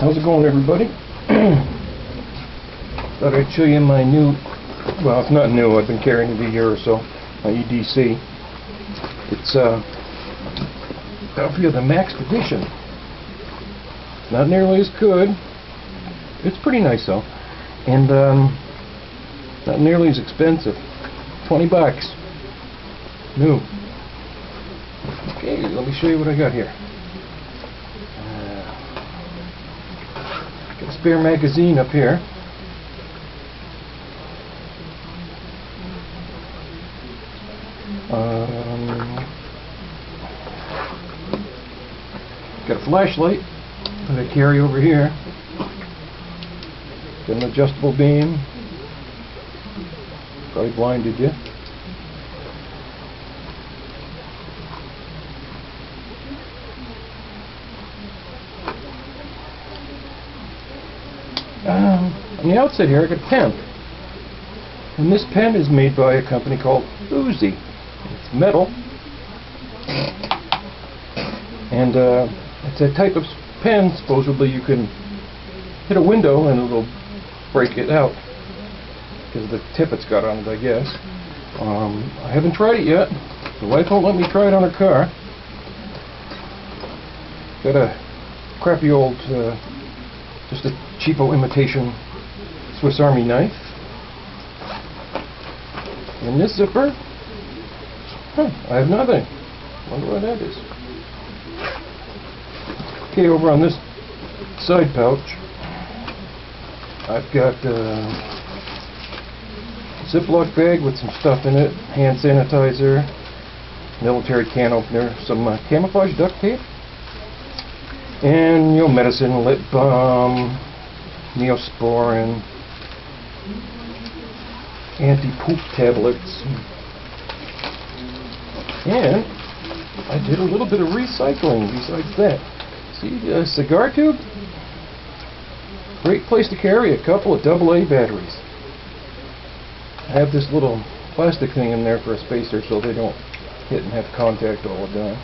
How's it going, everybody? Thought I'd show you my new, well, it's not new, I've been carrying it a year or so, my EDC. It's Alphia the Maxpedition. Not nearly as good. It's pretty nice though, and not nearly as expensive. $20 new. Okay, let me show you what I got here. Got a spare magazine up here. Got a flashlight that I carry over here. Got an adjustable beam. Probably blinded you. On the outside here I got a pen. And this pen is made by a company called Uzi. It's metal. And it's a type of pen, supposedly you can hit a window and it'll break it out because of the tip it's got on it, I guess. I haven't tried it yet. The wife won't let me try it on her car. Got a crappy old, just a cheapo imitation Swiss Army knife. And this zipper, I have nothing. Wonder what that is. Okay, over on this side pouch, I've got a Ziploc bag with some stuff in it, hand sanitizer, military can opener, some camouflage duct tape, and medicine, lip balm, Neosporin, anti-poop tablets, and I did a little bit of recycling besides that. See, a cigar tube, great place to carry a couple of AA batteries. I have this little plastic thing in there for a spacer so they don't hit and have contact all the time.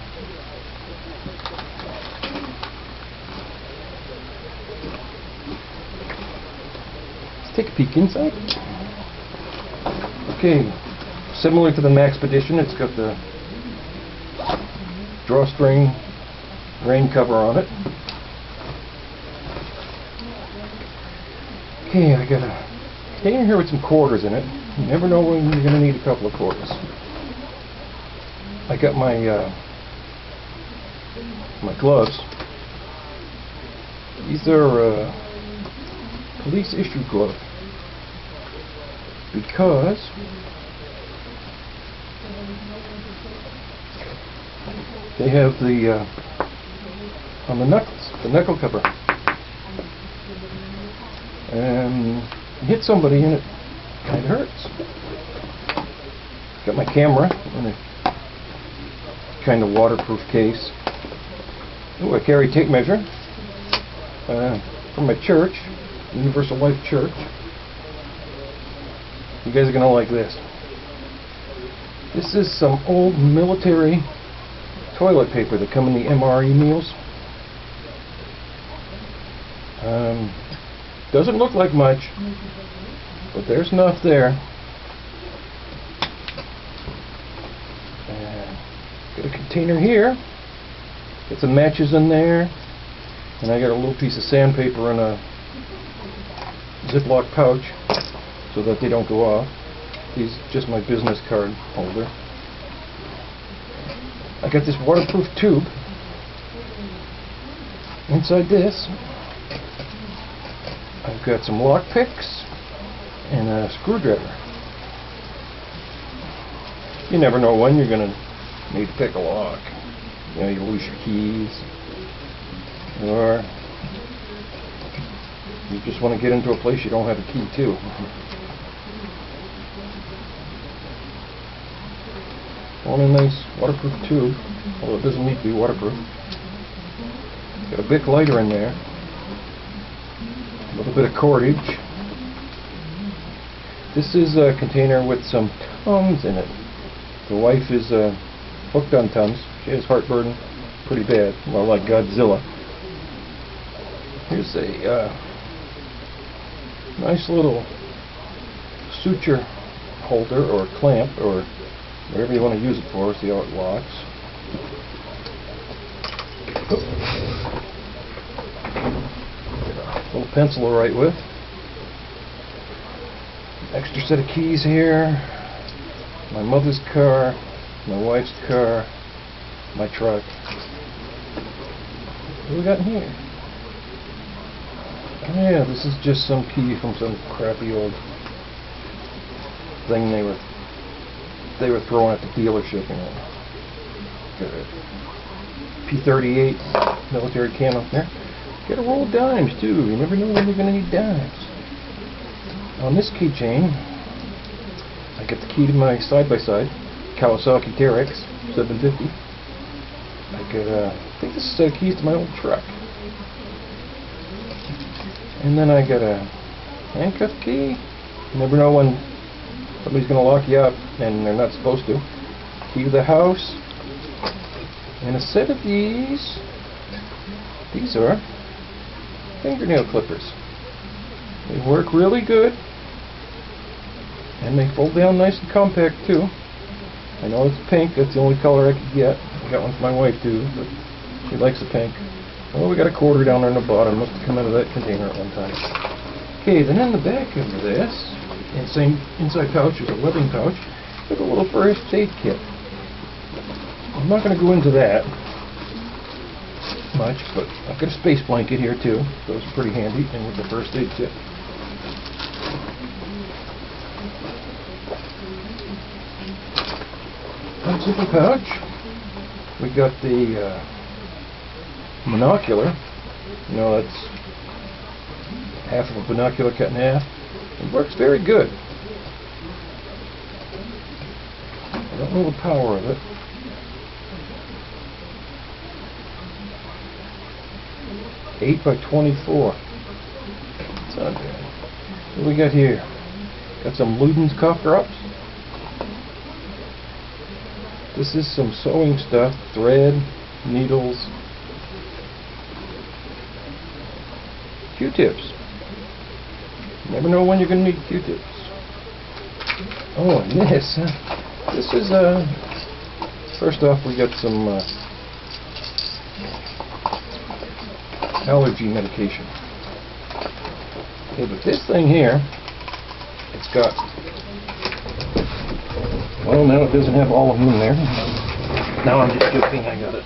Let's take a peek inside. Okay, similar to the Maxpedition, it's got the drawstring rain cover on it. Okay, I got a container here with some quarters in it. You never know when you're going to need a couple of quarters. I got my my gloves. These are police issue gloves because they have the on the knuckles, the knuckle cover, and you hit somebody and it kind of hurts. Got my camera in a kind of waterproof case. Ooh, I carry tape measure from my church, Universal Life Church. You guys are gonna like this. This is some old military toilet paper that come in the MRE meals. Doesn't look like much, but there's enough there. Got a container here. Got some matches in there, and I got a little piece of sandpaper in a Ziploc pouch so that they don't go off. These just my business card holder. I got this waterproof tube. Inside this, I've got some lock picks and a screwdriver. You never know when you're going to need to pick a lock. You know, you lose your keys, or you just want to get into a place you don't have a key to. On a nice waterproof tube, although it doesn't need to be waterproof. Got a Bic lighter in there. A little bit of cordage. This is a container with some Tums in it. The wife is hooked on Tums. She has heartburn pretty bad, well, like Godzilla. Here's a nice little suture holder or clamp or whatever you want to use it for. See how it locks. A little pencil to write with. Extra set of keys here. My mother's car, my wife's car, my truck. What do we got in here? Oh yeah, this is just some key from some crappy old thing they were throwing at the dealership, you know. Got a P38 military camo there. Got a roll of dimes too. You never know when you're gonna need dimes. On this keychain, I got the key to my side-by-side Kawasaki Terex 750. I think this is a set of keys to my old truck. And then I got a handcuff key. You never know when somebody's going to lock you up and they're not supposed to. Key to the house. And a set of these. These are fingernail clippers. They work really good. And they fold down nice and compact too. I know it's pink, that's the only color I could get. I got one for my wife too, but she likes the pink. Well, we got a quarter down there in the bottom. Must have come out of that container at one time. Okay, then in the back of this, in the same inside pouch is a webbing pouch with a little first aid kit. I'm not going to go into that much, but I've got a space blanket here too. Those are pretty handy, and with the first aid kit. Zipper pouch. We got the monocular. You know, that's half of a binocular cut in half. It works very good. I don't know the power of it. Eight by 24. It's not bad. What do we got here? Got some Luden's cough drops. This is some sewing stuff, thread, needles, Q-tips. Never know when you're going to need Q-tips. Oh, and this is first off we got some allergy medication. Okay, but this thing here, it's got, well, now it doesn't have all of them in there. Now I'm just joking, I got it.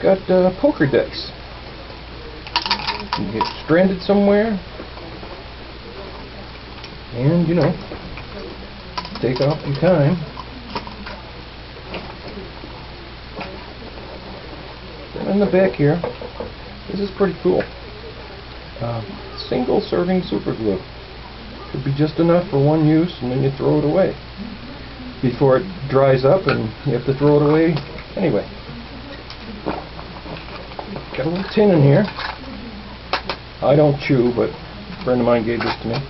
Got poker dice. You get stranded somewhere, and, you know, take off your time. Then in the back here, this is pretty cool. Single serving super glue. Could be just enough for one use, and then you throw it away before it dries up and you have to throw it away anyway. Got a little tin in here. I don't chew, but a friend of mine gave this to me.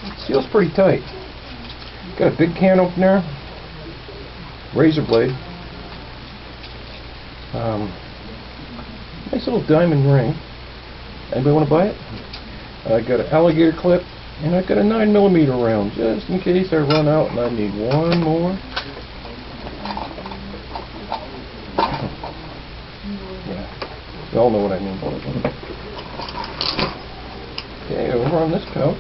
It seals pretty tight. Got a big can opener, razor blade, nice little diamond ring. Anybody want to buy it? I got an alligator clip, and I got a 9mm round, just in case I run out and I need one more. Yeah, you all know what I mean. Okay, over on this pouch,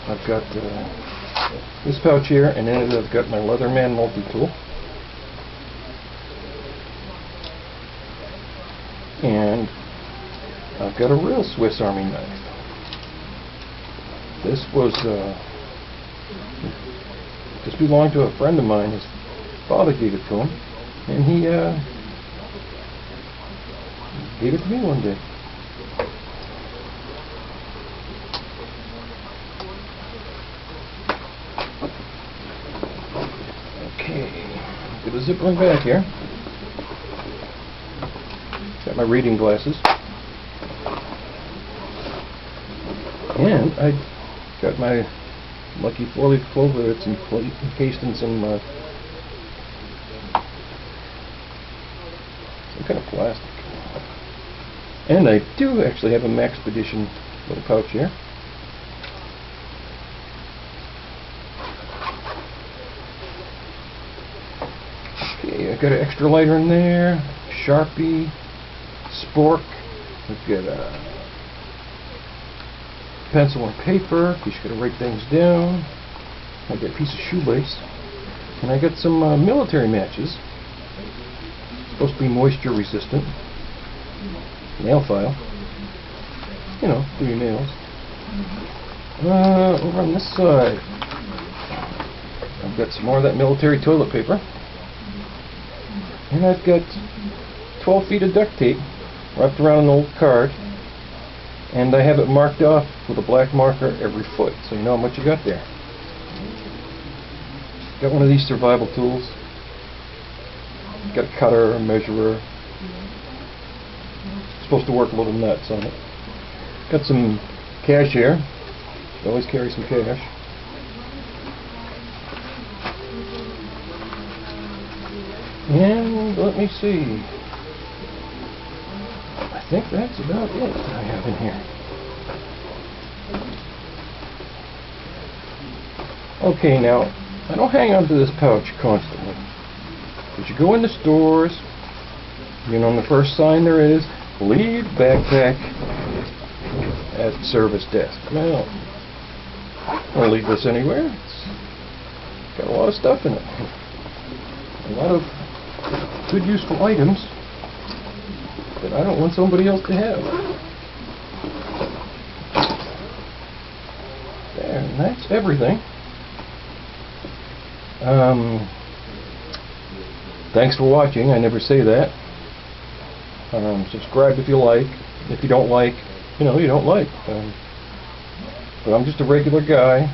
I've got this pouch here, and in it I've got my Leatherman multi-tool. And I've got a real Swiss Army knife. This belonged to a friend of mine. His father gave it to him, and he gave it to me one day. Okay, get a zipper in back here. Got my reading glasses. And I got my lucky 4-leaf clover that's encased in some kind of plastic. And I do actually have a Maxpedition little pouch here. Okay, I got an extra lighter in there, Sharpie, spork. I've got a pencil and paper, because you're going to write things down. I got a piece of shoelace. And I got some military matches. Supposed to be moisture resistant. Nail file. You know, do your nails. Over on this side, I've got some more of that military toilet paper. And I've got 12 feet of duct tape wrapped around an old card. And I have it marked off with a black marker every foot, so you know how much you got there. Got one of these survival tools. Got a cutter, a measurer. Supposed to work a little nuts on it. Got some cash here. You always carry some cash. And let me see. I think that's about it that I have in here. Okay, now, I don't hang on to this pouch constantly. But you go into stores, you know, on the first sign there is, leave backpack at service desk. Well, I don't leave this anywhere. It's got a lot of stuff in it. A lot of good useful items that I don't want somebody else to have. There, and that's everything. Thanks for watching. I never say that. Subscribe if you like. If you don't like, you know, you don't like. But I'm just a regular guy,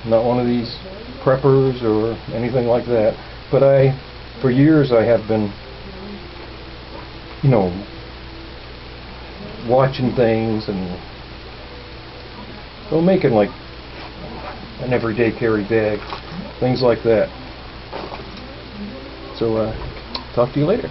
not one of these preppers or anything like that. But for years I have been, you know, watching things and making like an everyday carry bag, things like that. So talk to you later.